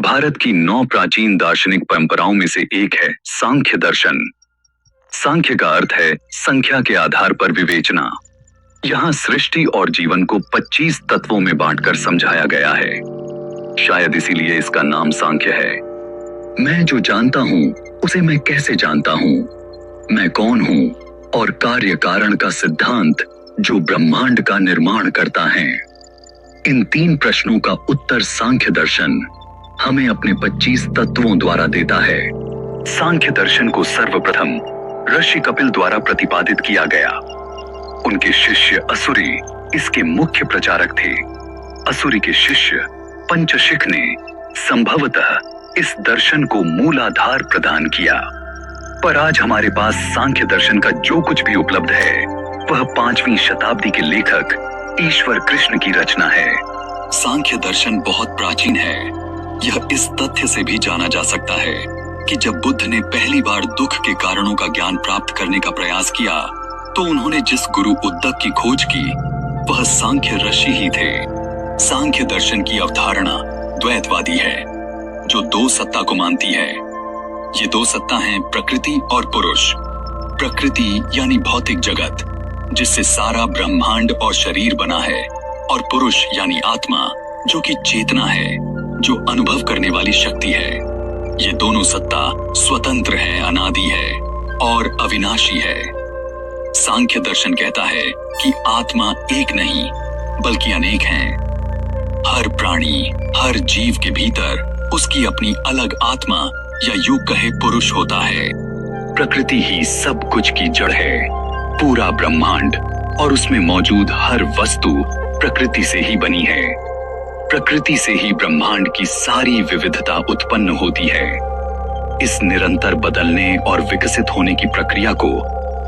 भारत की 9 प्राचीन दार्शनिक परंपराओं में से एक है सांख्य दर्शन। सांख्य का अर्थ है संख्या के आधार पर विवेचना। यहाँ सृष्टि और जीवन को 25 तत्वों में बांटकर समझाया गया है। शायद इसीलिए इसका नाम सांख्य है। मैं जो जानता हूँ उसे मैं कैसे जानता हूँ, मैं कौन हूँ और कार्य कारण का सिद्धांत जो ब्रह्मांड का निर्माण करता है। इन 3 प्रश्नों का उत्तर सांख्य दर्शन हमें अपने 25 तत्वों द्वारा देता है। सांख्य दर्शन को सर्वप्रथम ऋषि कपिल द्वारा प्रतिपादित किया गया। उनके शिष्य असुरी इसके मुख्य प्रचारक थे। असुरी के शिष्य पंचशिख ने संभवतः इस दर्शन को मूलाधार प्रदान किया। पर आज हमारे पास सांख्य दर्शन का जो कुछ भी उपलब्ध है वह 5वीं शताब्दी के लेखक ईश्वर कृष्ण की रचना है। सांख्य दर्शन बहुत प्राचीन है। यह इस तथ्य से भी जाना जा सकता है कि जब बुद्ध ने पहली बार दुख के कारणों का ज्ञान प्राप्त करने का प्रयास किया तो उन्होंने जिस गुरु उद्दक की खोज की वह सांख्य ऋषि ही थे। सांख्य दर्शन की अवधारणा द्वैतवादी है, जो 2 सत्ता को मानती है। ये 2 सत्ता हैं प्रकृति और पुरुष। प्रकृति यानी भौतिक जगत, जिससे सारा ब्रह्मांड और शरीर बना है, और पुरुष यानी आत्मा, जो कि चेतना है, जो अनुभव करने वाली शक्ति है। ये दोनों सत्ता स्वतंत्र है, अनादि है और अविनाशी है। सांख्य दर्शन कहता है कि आत्मा एक नहीं बल्कि अनेक हैं। हर प्राणी, हर जीव के भीतर उसकी अपनी अलग आत्मा या यूं कहे पुरुष होता है। प्रकृति ही सब कुछ की जड़ है। पूरा ब्रह्मांड और उसमें मौजूद हर वस्तु प्रकृति से ही बनी है। प्रकृति से ही ब्रह्मांड की सारी विविधता उत्पन्न होती है। इस निरंतर बदलने और विकसित होने की प्रक्रिया को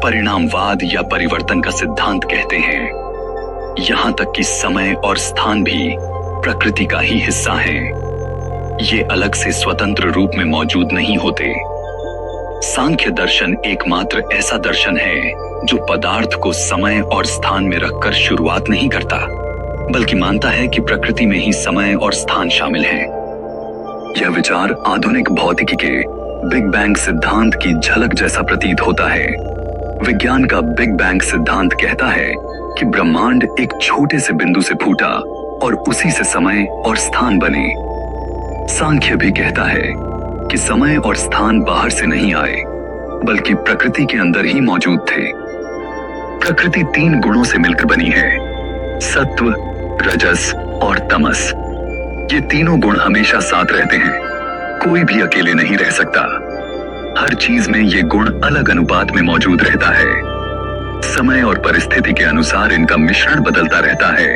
परिणामवाद या परिवर्तन का सिद्धांत कहते हैं। यहाँ तक कि समय और स्थान भी प्रकृति का ही हिस्सा है। ये अलग से स्वतंत्र रूप में मौजूद नहीं होते। सांख्य दर्शन एकमात्र ऐसा दर्शन है जो पदार्थ को समय और स्थान में रखकर शुरुआत नहीं करता, बल्कि मानता है कि प्रकृति में ही समय और स्थान शामिल हैं। यह विचार आधुनिक भौतिकी के बिग बैंग सिद्धांत की झलक जैसा प्रतीत होता है। विज्ञान का बिग बैंग सिद्धांत कहता है कि ब्रह्मांड एक छोटे से बिंदु से फूटा और उसी से समय और स्थान बने। सांख्य भी कहता है कि समय और स्थान बाहर से नहीं आए, बल्कि प्रकृति के अंदर ही मौजूद थे। प्रकृति 3 गुणों से मिलकर बनी है, सत्व, रजस और तमस। ये तीनों गुण हमेशा साथ रहते हैं। कोई भी अकेले नहीं रह सकता। हर चीज में ये गुण अलग अनुपात में मौजूद रहता है। समय और परिस्थिति के अनुसार इनका मिश्रण बदलता रहता है।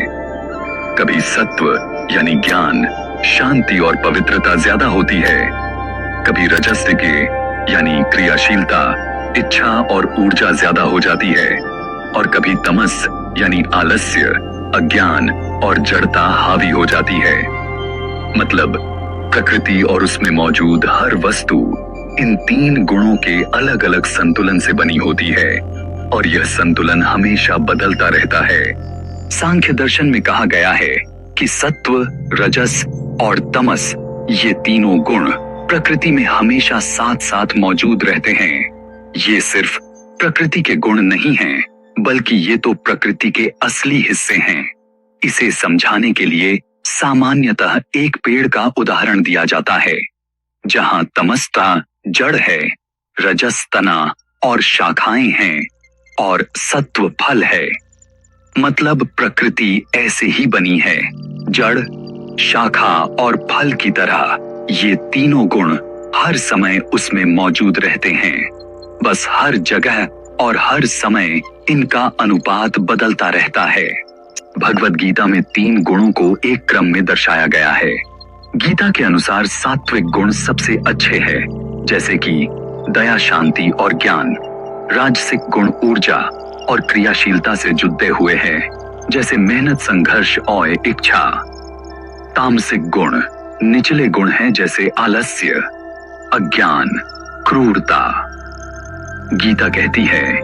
कभी सत्व यानी ज्ञान, शांति और पवित्रता ज्यादा होती है। कभी रजस्य के यानी क्रियाशीलता, इच्छा और ऊर्जा ज्यादा हो जाती है, और कभी तमस यानी आलस्य, अज्ञान और जड़ता हावी हो जाती है। मतलब प्रकृति और उसमें मौजूद हर वस्तु इन 3 गुणों के अलग अलग संतुलन से बनी होती है, और यह संतुलन हमेशा बदलता रहता है। सांख्य दर्शन में कहा गया है कि सत्व, रजस और तमस, ये तीनों गुण प्रकृति में हमेशा साथ साथ मौजूद रहते हैं। ये सिर्फ प्रकृति के गुण नहीं हैं, बल्कि ये तो प्रकृति के असली हिस्से हैं। इसे समझाने के लिए सामान्यतः एक पेड़ का उदाहरण दिया जाता है, जहां तमस्ता जड़ है, रजस तना और शाखाएं हैं, और सत्व फल है। मतलब प्रकृति ऐसे ही बनी है, जड़, शाखा और फल की तरह ये तीनों गुण हर समय उसमें मौजूद रहते हैं। बस हर जगह और हर समय इनका अनुपात बदलता रहता है। भगवद गीता में 3 गुणों को एक क्रम में दर्शाया गया है। गीता के अनुसार सात्विक गुण सबसे अच्छे हैं, जैसे कि दया, शांति और ज्ञान। राजसिक गुण ऊर्जा और क्रियाशीलता से जुड़े हुए हैं, जैसे मेहनत, संघर्ष और इच्छा। तामसिक गुण निचले गुण हैं, जैसे आलस्य, अज्ञान, क्रूरता। गीता कहती है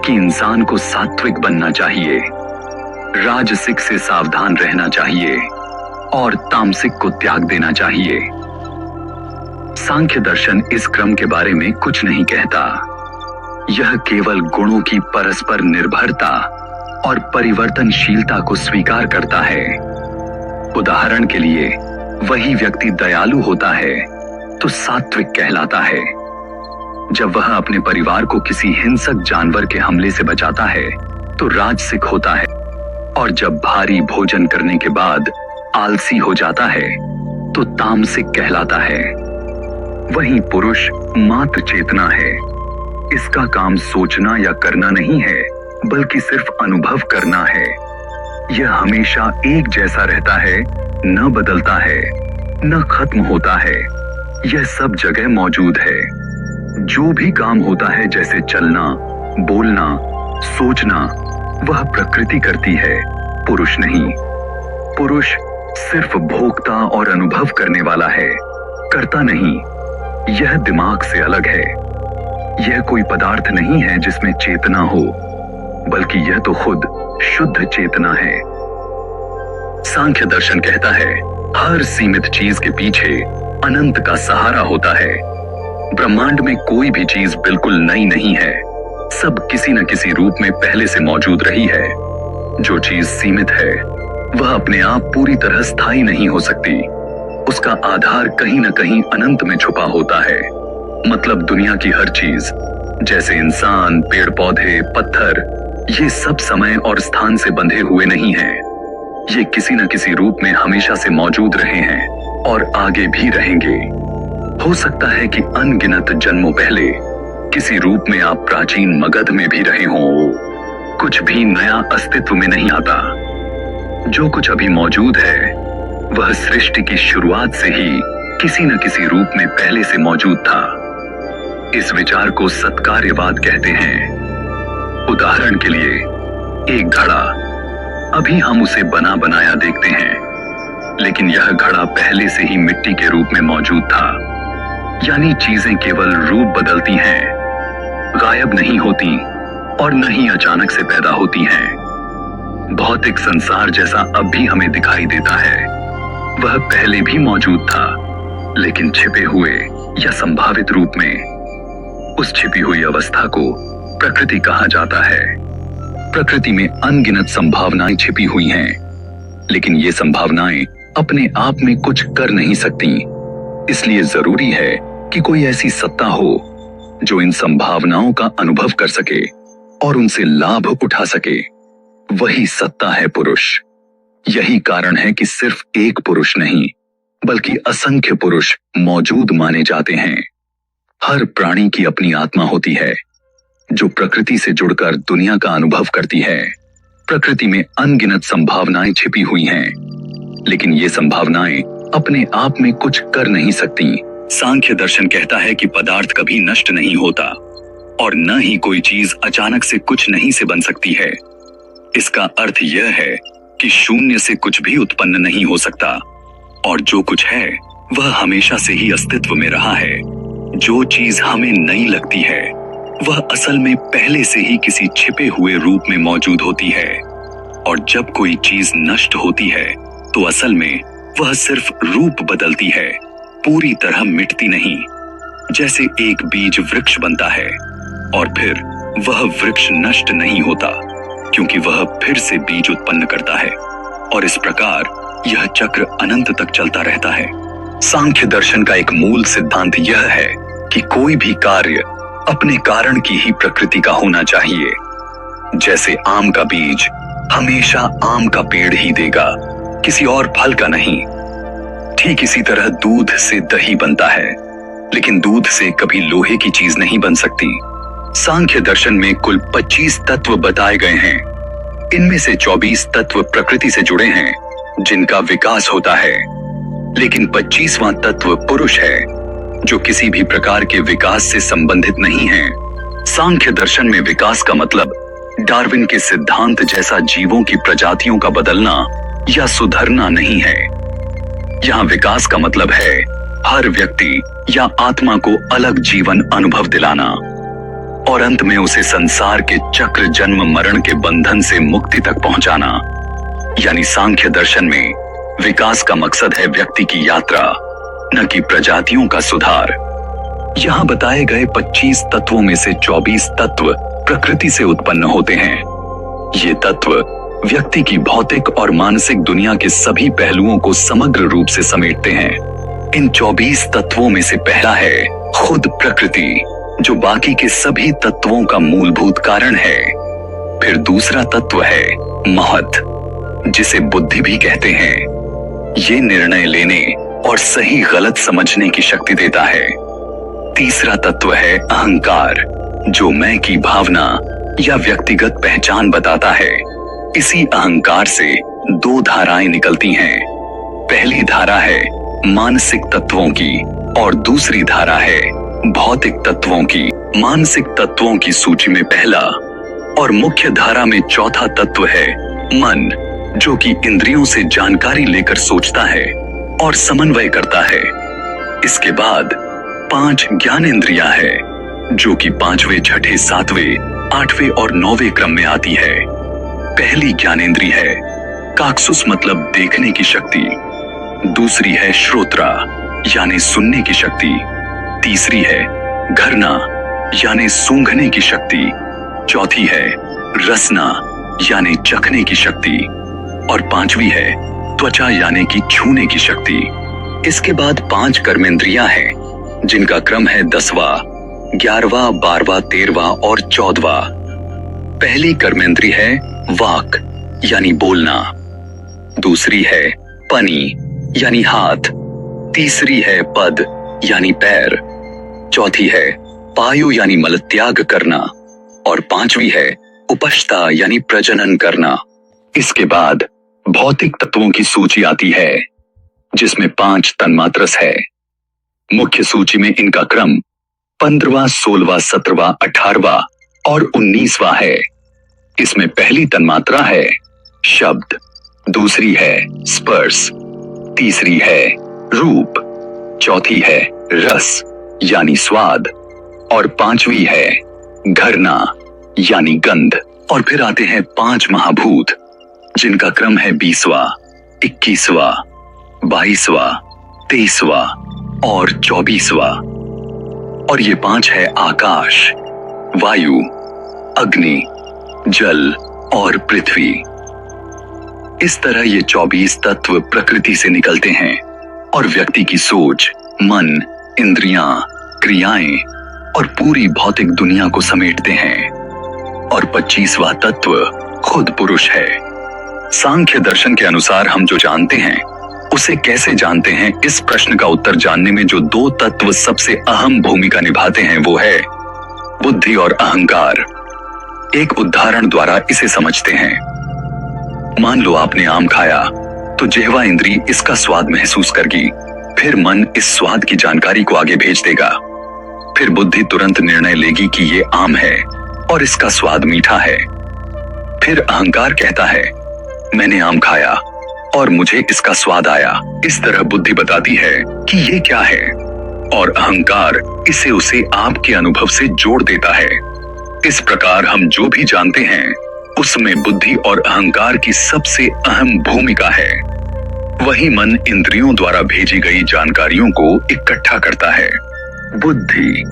कि इंसान को सात्विक बनना चाहिए, राजसिक से सावधान रहना चाहिए और तामसिक को त्याग देना चाहिए। सांख्य दर्शन इस क्रम के बारे में कुछ नहीं कहता। यह केवल गुणों की परस्पर निर्भरता और परिवर्तनशीलता को स्वीकार करता है। उदाहरण के लिए, वही व्यक्ति दयालु होता है तो सात्विक कहलाता है। जब वह अपने परिवार को किसी हिंसक जानवर के हमले से बचाता है तो राजसिक होता है, और जब भारी भोजन करने के बाद आलसी हो जाता है तो तामसिक कहलाता है। वहीं पुरुष मात्र चेतना है। इसका काम सोचना या करना नहीं है, बल्कि सिर्फ अनुभव करना है। यह हमेशा एक जैसा रहता है, न बदलता है, न खत्म होता है। यह सब जगह मौजूद है। जो भी काम होता है, जैसे चलना, बोलना, सोचना, वह प्रकृति करती है, पुरुष नहीं। पुरुष सिर्फ भोक्ता और अनुभव करने वाला है, करता नहीं। यह दिमाग से अलग है। यह कोई पदार्थ नहीं है जिसमें चेतना हो, बल्कि यह तो खुद शुद्ध चेतना है। सांख्य दर्शन कहता है, हर सीमित चीज के पीछे अनंत का सहारा होता है। ब्रह्मांड में कोई भी चीज बिल्कुल नई नहीं है। सब किसी न किसी रूप में पहले से मौजूद रही है। जो चीज सीमित है वह अपने आप पूरी तरह स्थायी नहीं हो सकती। उसका आधार कहीं न कहीं अनंत में छुपा होता है। मतलब दुनिया की हर चीज, जैसे इंसान, पेड़ पौधे, पत्थर, ये सब समय और स्थान से बंधे हुए नहीं हैं। ये किसी न किसी रूप में हमेशा से मौजूद रहे हैं और आगे भी रहेंगे। हो सकता है कि अनगिनत जन्मों पहले किसी रूप में आप प्राचीन मगध में भी रहे हों। कुछ भी नया अस्तित्व में नहीं आता। जो कुछ अभी मौजूद है वह सृष्टि की शुरुआत से ही किसी न किसी रूप में पहले से मौजूद था। इस विचार को सत्कार्यवाद कहते हैं। उदाहरण के लिए, एक घड़ा, अभी हम उसे बना बनाया देखते हैं, लेकिन यह घड़ा पहले से ही मिट्टी के रूप में मौजूद था। यानी चीजें केवल रूप बदलती हैं, गायब नहीं होती और न ही अचानक से पैदा होती हैं। भौतिक संसार जैसा अब भी हमें दिखाई देता है, वह पहले भी मौजूद था, लेकिन छिपे हुए या संभावित रूप में। उस छिपी हुई अवस्था को प्रकृति कहा जाता है। प्रकृति में अनगिनत संभावनाएं छिपी हुई हैं, लेकिन ये संभावनाएं अपने आप में कुछ कर नहीं सकती। इसलिए जरूरी है कि कोई ऐसी सत्ता हो जो इन संभावनाओं का अनुभव कर सके और उनसे लाभ उठा सके। वही सत्ता है पुरुष। यही कारण है कि सिर्फ एक पुरुष नहीं, बल्कि असंख्य पुरुष मौजूद माने जाते हैं। हर प्राणी की अपनी आत्मा होती है, जो प्रकृति से जुड़कर दुनिया का अनुभव करती है। प्रकृति में अनगिनत संभावनाएं छिपी हुई हैं, लेकिन ये संभावनाएं अपने आप में कुछ कर नहीं सकती। सांख्य दर्शन कहता है कि पदार्थ कभी नष्ट नहीं होता और न ही कोई चीज अचानक से कुछ नहीं से बन सकती है। इसका अर्थ यह है कि शून्य से कुछ भी उत्पन्न नहीं हो सकता, और जो कुछ है वह हमेशा से ही अस्तित्व में रहा है। जो चीज हमें नई लगती है वह असल में पहले से ही किसी छिपे हुए रूप में मौजूद होती है, और जब कोई चीज नष्ट होती है तो असल में वह सिर्फ रूप बदलती है, पूरी तरह मिटती नहीं। जैसे एक बीज वृक्ष बनता है और फिर वह वृक्ष नष्ट नहीं होता, क्योंकि वह फिर से बीज उत्पन्न करता है, और इस प्रकार यह चक्र अनंत तक चलता रहता है। सांख्य दर्शन का एक मूल सिद्धांत यह है कि कोई भी कार्य अपने कारण की ही प्रकृति का होना चाहिए। जैसे आम का बीज हमेशा आम का पेड़ ही देगा, किसी और फल का नहीं। ठीक इसी तरह दूध से दही बनता है, लेकिन दूध से कभी लोहे की चीज नहीं बन सकती। सांख्य दर्शन में कुल 25 तत्व बताए गए हैं। इनमें से 24 तत्व प्रकृति से जुड़े हैं, जिनका विकास होता है, लेकिन 25वां तत्व पुरुष है, जो किसी भी प्रकार के विकास से संबंधित नहीं है। सांख्य दर्शन में विकास का मतलब डार्विन के सिद्धांत जैसा जीवों की प्रजातियों का बदलना या सुधरना नहीं है। यहाँ विकास का मतलब है हर व्यक्ति या आत्मा को अलग जीवन अनुभव दिलाना और अंत में उसे संसार के चक्र जन्म मरण के बंधन से मुक्ति तक पहुंचाना। यानी सांख्य दर्शन में विकास का मकसद है व्यक्ति की यात्रा, न कि प्रजातियों का सुधार। यहाँ बताए गए 25 तत्वों में से 24 तत्व प्रकृति से उत्पन्न होते हैं। ये तत्व व्यक्ति की भौतिक और मानसिक दुनिया के सभी पहलुओं को समग्र रूप से समेटते हैं। इन 24 तत्वों में से पहला है खुद प्रकृति, जो बाकी के सभी तत्वों का मूलभूत कारण है। फिर दूसरा तत्व है महत, जिसे बुद्धि भी कहते हैं। ये निर्णय लेने और सही गलत समझने की शक्ति देता है। तीसरा तत्व है अहंकार, जो मैं की भावना या व्यक्तिगत पहचान बताता है। इसी अहंकार से दो धाराएं निकलती हैं। पहली धारा है मानसिक तत्वों की और दूसरी धारा है भौतिक तत्वों की। मानसिक तत्वों की सूची में पहला और मुख्य धारा में चौथा तत्व है मन, जो कि इंद्रियों से जानकारी लेकर सोचता है और समन्वय करता है। इसके बाद 5 ज्ञानेंद्रियां है, जो कि 5वें, 6ठे, 7वें, 8वें और 9वें क्रम में आती है। पहली ज्ञानेंद्रिय है काकसुस, मतलब देखने की शक्ति। दूसरी है श्रोत्रा, यानी सुनने की शक्ति। तीसरी है घरना, यानी सूंघने की शक्ति। चौथी है रसना, यानी चखने की शक्ति। और 5वीं है त्वचा, यानी कि छूने की शक्ति। इसके बाद 5 कर्मेंद्रियां हैं, जिनका क्रम है 10वां, 11वां, 12वां, 13वां और 14वां। पहली कर्मेंद्रिय है वाक, यानी बोलना। दूसरी है पनी, यानी हाथ। तीसरी है पद, यानी पैर। चौथी है पायु, यानी मलत्याग करना। और 5वीं है उपस्था, यानी प्रजनन करना। इसके बाद भौतिक तत्वों की सूची आती है, जिसमें 5 तन्मात्रस है। मुख्य सूची में इनका क्रम 15वां, 16वां, 17वां, 18वां और 19वां है। इसमें पहली तन्मात्रा है शब्द, दूसरी है स्पर्श, तीसरी है रूप, चौथी है रस यानी स्वाद और 5वीं है घरना यानी गंध। और फिर आते हैं 5 महाभूत, जिनका क्रम है 20वां, 21वां, 22वां, 23वां और 24वां। और ये 5 है आकाश, वायु, अग्नि, जल और पृथ्वी। इस तरह ये 24 तत्व प्रकृति से निकलते हैं और व्यक्ति की सोच, मन, इंद्रियां, क्रियाएं और पूरी भौतिक दुनिया को समेटते हैं। और 25वां तत्व खुद पुरुष है। सांख्य दर्शन के अनुसार हम जो जानते हैं उसे कैसे जानते हैं, इस प्रश्न का उत्तर जानने में जो 2 तत्व सबसे अहम भूमिका निभाते हैं वो है बुद्धि और अहंकार। एक उदाहरण द्वारा इसे समझते हैं। मान लो आपने आम खाया तो जिह्वा इंद्री इसका स्वाद महसूस करगी, फिर मन इस स्वाद की जानकारी को आगे भेज देगा। फिर बुद्धि तुरंत निर्णय लेगी कि ये आम है और इसका स्वाद मीठा है। फिर अहंकार कहता है मैंने आम खाया और मुझे इसका स्वाद आया। इस तरह बुद्धि बताती है कि ये क्या है और अहंकार इसे उसे आपके अनुभव से जोड़ देता है। इस प्रकार हम जो भी जानते हैं उसमें बुद्धि और अहंकार की सबसे अहम भूमिका है। वही मन इंद्रियों द्वारा भेजी गई जानकारियों को इकट्ठा करता है। बुद्धि,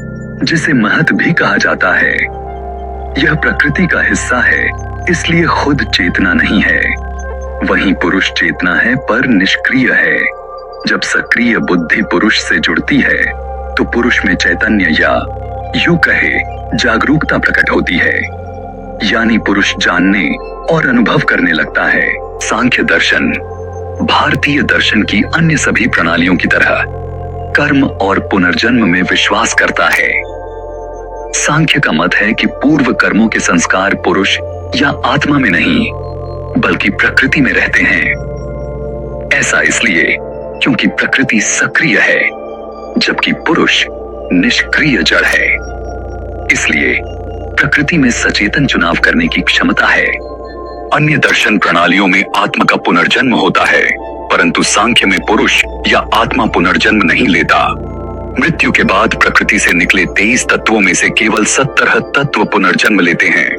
जिसे महत भी कहा जाता है, यह प्रकृति का हिस्सा है, इसलिए खुद चेतना नहीं है। वहीं पुरुष चेतना है पर निष्क्रिय है। जब सक्रिय बुद्धि पुरुष से जुड़ती है तो पुरुष में चैतन्य या यूं कहे जागरूकता प्रकट होती है, यानी पुरुष जानने और अनुभव करने लगता है। सांख्य दर्शन भारतीय दर्शन की अन्य सभी प्रणालियों की तरह कर्म और पुनर्जन्म में विश्वास करता है। सांख्य का मत है कि पूर्व कर्मों के संस्कार पुरुष या आत्मा में नहीं बल्कि प्रकृति में रहते हैं। ऐसा इसलिए क्योंकि प्रकृति सक्रिय है जबकि पुरुष निष्क्रिय जड़ है। इसलिए प्रकृति में सचेतन चुनाव करने की क्षमता है। अन्य दर्शन प्रणालियों में आत्मा का पुनर्जन्म होता है, परंतु सांख्य में पुरुष या आत्मा पुनर्जन्म नहीं लेता। मृत्यु के बाद प्रकृति से निकले 23 तत्वों में से केवल 17 तत्व पुनर्जन्म लेते हैं।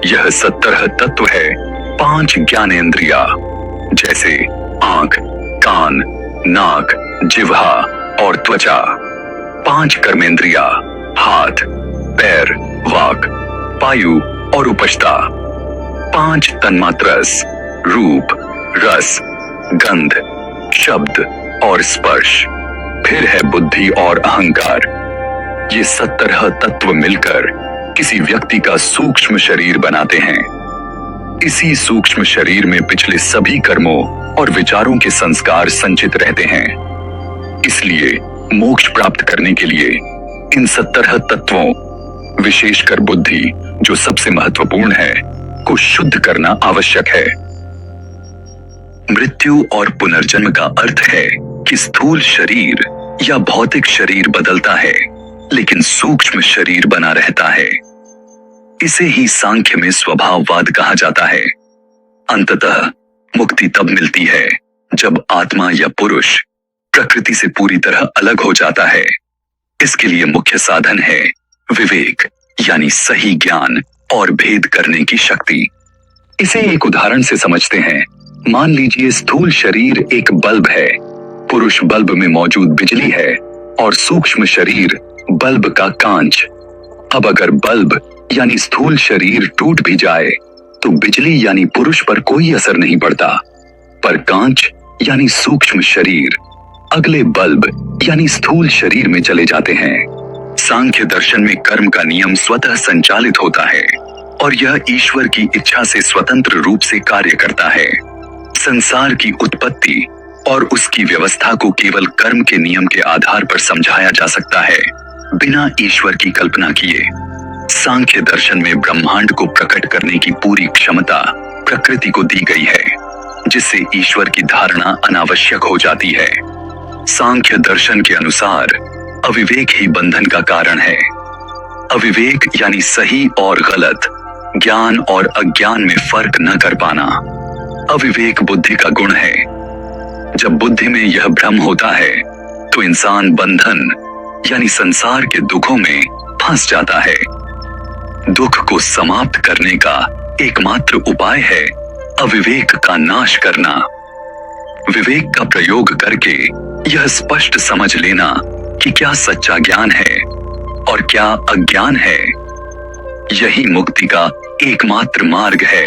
यह 17 तत्व है 5 ज्ञानेंद्रिया, जैसे आंख, कान, नाक, जिह्वा और त्वचा, 5 कर्मेंद्रिया, हाथ, पैर, वाक, पायु और उपस्था, 5 तन्मात्रस, रूप, रस, गंध, शब्द और स्पर्श, फिर है बुद्धि और अहंकार। ये 17 तत्व मिलकर किसी व्यक्ति का सूक्ष्म शरीर बनाते हैं। इसी सूक्ष्म शरीर में पिछले सभी कर्मों और विचारों के संस्कार संचित रहते हैं। इसलिए मोक्ष प्राप्त करने के लिए इन 17 तत्वों, विशेषकर बुद्धि जो सबसे महत्वपूर्ण है, को शुद्ध करना आवश्यक है। मृत्यु और पुनर्जन्म का अर्थ है कि स्थूल शरीर या भौतिक शरीर बदलता है, लेकिन सूक्ष्म शरीर बना रहता है। इसे ही सांख्य में स्वभाववाद कहा जाता है। अंततः मुक्ति तब मिलती है जब आत्मा या पुरुष प्रकृति से पूरी तरह अलग हो जाता है। इसके लिए मुख्य साधन है विवेक, यानी सही ज्ञान और भेद करने की शक्ति। इसे एक उदाहरण से समझते हैं। मान लीजिए स्थूल शरीर एक बल्ब है, पुरुष बल्ब में मौजूद बिजली है और सूक्ष्म शरीर बल्ब का कांच। अब अगर बल्ब यानी स्थूल शरीर टूट भी जाए तो बिजली यानी पुरुष पर कोई असर नहीं पड़ता, पर कांच यानी सूक्ष्म शरीर अगले बल्ब यानी स्थूल शरीर में चले जाते हैं। सांख्य दर्शन में कर्म का नियम स्वतः संचालित होता है और यह ईश्वर की इच्छा से स्वतंत्र रूप से कार्य करता है। संसार की उत्पत्ति और उसकी व्यवस्था को केवल कर्म के नियम के आधार पर समझाया जा सकता है, बिना ईश्वर की कल्पना किए। सांख्य दर्शन में ब्रह्मांड को प्रकट करने की पूरी क्षमता प्रकृति को दी गई है, जिससे ईश्वर की धारणा अनावश्यक हो जाती है। सांख्य दर्शन के अनुसार अविवेक ही बंधन का कारण है। अविवेक यानी सही और गलत, ज्ञान और अज्ञान में फर्क न कर पाना। अविवेक बुद्धि का गुण है। जब बुद्धि में यह भ्रम होता है तो इंसान बंधन यानी संसार के दुखों में फंस जाता है। दुख को समाप्त करने का एकमात्र उपाय है अविवेक का नाश करना। विवेक का प्रयोग करके यह स्पष्ट समझ लेना कि क्या सच्चा ज्ञान है और क्या अज्ञान है। यही मुक्ति का एकमात्र मार्ग है।